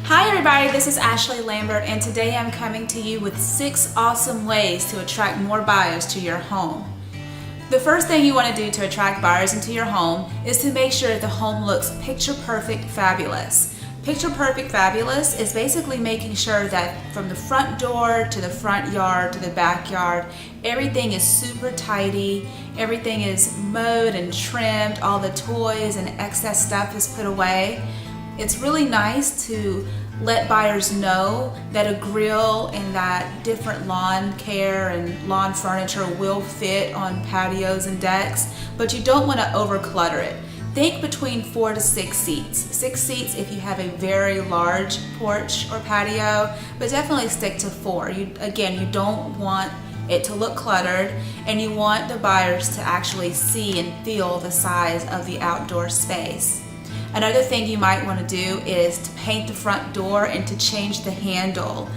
Hi everybody, this is Ashley Lambert and today I'm coming to you with 6 awesome ways to attract more buyers to your home. The first thing you want to do to attract buyers into your home is to make sure that the home looks picture perfect fabulous. Picture perfect fabulous is basically making sure that from the front door to the front yard to the backyard, everything is super tidy, everything is mowed and trimmed, all the toys and excess stuff is put away. It's really nice to let buyers know that a grill and that different lawn care and lawn furniture will fit on patios and decks, but you don't want to overclutter it. Think between 4 to 6 seats. 6 seats if you have a very large porch or patio, but definitely stick to 4. You don't want it to look cluttered, and you want the buyers to actually see and feel the size of the outdoor space. Another thing you might want to do is to paint the front door and to change the handle.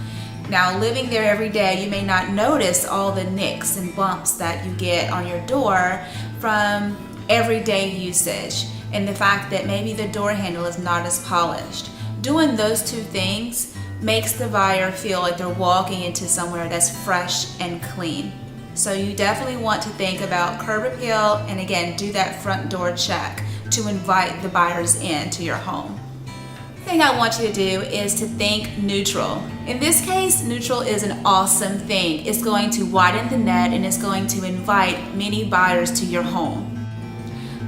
Now, living there every day, you may not notice all the nicks and bumps that you get on your door from everyday usage and the fact that maybe the door handle is not as polished. Doing those 2 things makes the buyer feel like they're walking into somewhere that's fresh and clean. So you definitely want to think about curb appeal and again, do that front door check to invite the buyers into your home. The thing I want you to do is to think neutral. In this case, neutral is an awesome thing. It's going to widen the net and it's going to invite many buyers to your home.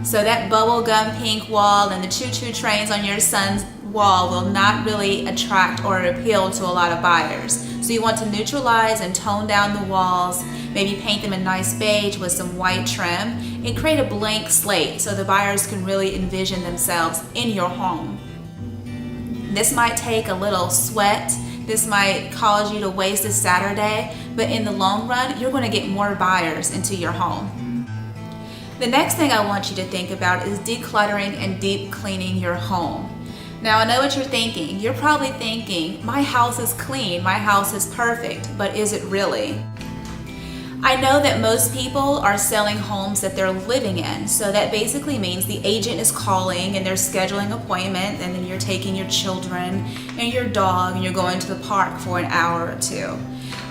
So that bubblegum pink wall and the choo-choo trains on your son's wall will not really attract or appeal to a lot of buyers. So you want to neutralize and tone down the walls, maybe paint them a nice beige with some white trim, and create a blank slate so the buyers can really envision themselves in your home. This might take a little sweat, this might cause you to waste a Saturday, but in the long run, you're going to get more buyers into your home. The next thing I want you to think about is decluttering and deep cleaning your home. Now, I know what you're thinking. You're probably thinking, my house is clean, my house is perfect, but is it really? I know that most people are selling homes that they're living in, so that basically means the agent is calling and they're scheduling an appointment, and then you're taking your children and your dog and you're going to the park for an hour or 2.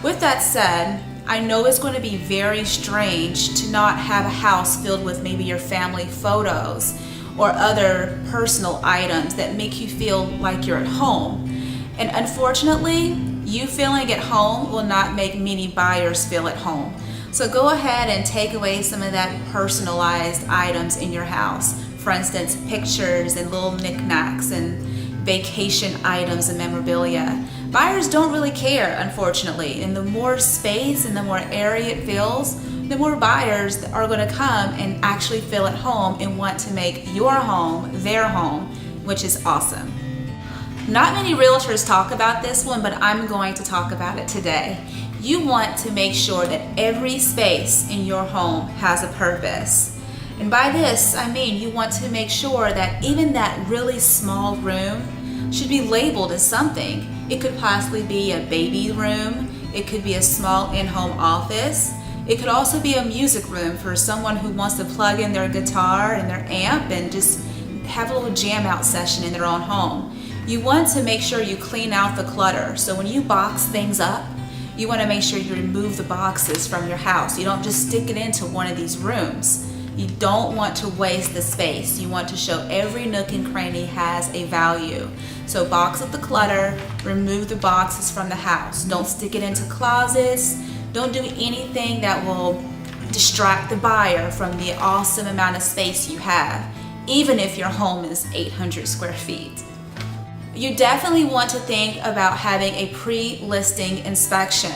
With that said, I know it's going to be very strange to not have a house filled with maybe your family photos or other personal items that make you feel like you're at home. And unfortunately, you feeling at home will not make many buyers feel at home. So go ahead and take away some of that personalized items in your house. For instance, pictures and little knickknacks and vacation items and memorabilia. Buyers don't really care, unfortunately, and the more space and the more area it fills, the more buyers are going to come and actually feel at home and want to make your home their home, which is awesome. Not many realtors talk about this one, but I'm going to talk about it today. You want to make sure that every space in your home has a purpose. And by this, I mean you want to make sure that even that really small room should be labeled as something. It could possibly be a baby room, it could be a small in-home office, it could also be a music room for someone who wants to plug in their guitar and their amp and just have a little jam out session in their own home. You want to make sure you clean out the clutter. So when you box things up, you want to make sure you remove the boxes from your house. You don't just stick it into one of these rooms. You don't want to waste the space. You want to show every nook and cranny has a value. So box up the clutter, remove the boxes from the house. Don't stick it into closets. Don't do anything that will distract the buyer from the awesome amount of space you have, even if your home is 800 square feet. You definitely want to think about having a pre-listing inspection.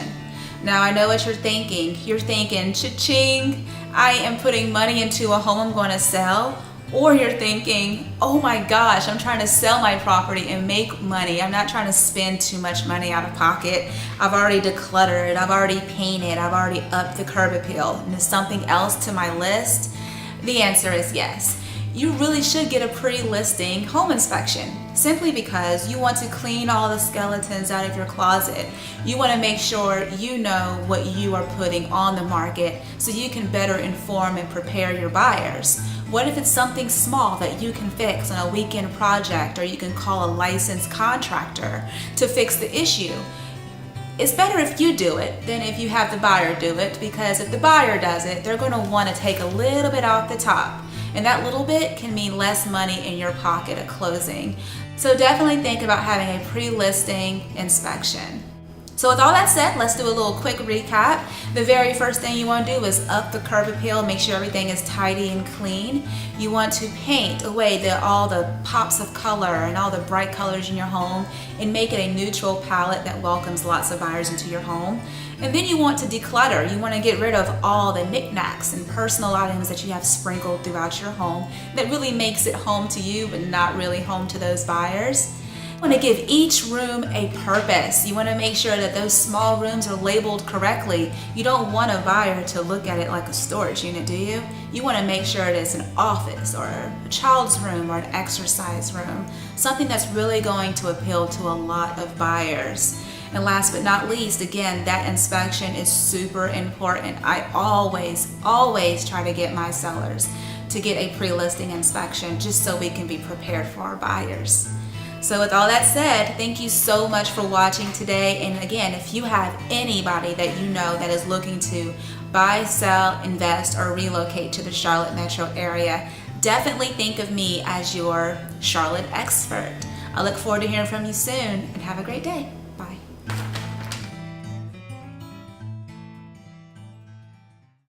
Now, I know what you're thinking. You're thinking, cha-ching, I am putting money into a home I'm going to sell. Or you're thinking, oh my gosh, I'm trying to sell my property and make money. I'm not trying to spend too much money out of pocket. I've already decluttered, I've already painted, I've already upped the curb appeal. And is something else to my list? The answer is yes. you really should get a pre-listing home inspection, simply because you want to clean all the skeletons out of your closet. You want to make sure you know what you are putting on the market so you can better inform and prepare your buyers. What if it's something small that you can fix on a weekend project, or you can call a licensed contractor to fix the issue? It's better if you do it than if you have the buyer do it, because if the buyer does it, they're going to want to take a little bit off the top. And that little bit can mean less money in your pocket at closing. So definitely think about having a pre-listing inspection. So with all that said, let's do a little quick recap. The very first thing you want to do is up the curb appeal, make sure everything is tidy and clean. You want to paint away all the pops of color and all the bright colors in your home and make it a neutral palette that welcomes lots of buyers into your home. And then you want to declutter. You want to get rid of all the knickknacks and personal items that you have sprinkled throughout your home that really makes it home to you but not really home to those buyers. You want to give each room a purpose. You want to make sure that those small rooms are labeled correctly. You don't want a buyer to look at it like a storage unit, do you? You want to make sure it is an office or a child's room or an exercise room, something that's really going to appeal to a lot of buyers. And last but not least, again, that inspection is super important. I always try to get my sellers to get a pre-listing inspection just so we can be prepared for our buyers. So with all that said, thank you so much for watching today. And again, if you have anybody that you know that is looking to buy, sell, invest, or relocate to the Charlotte metro area, definitely think of me as your Charlotte expert. I look forward to hearing from you soon, and have a great day.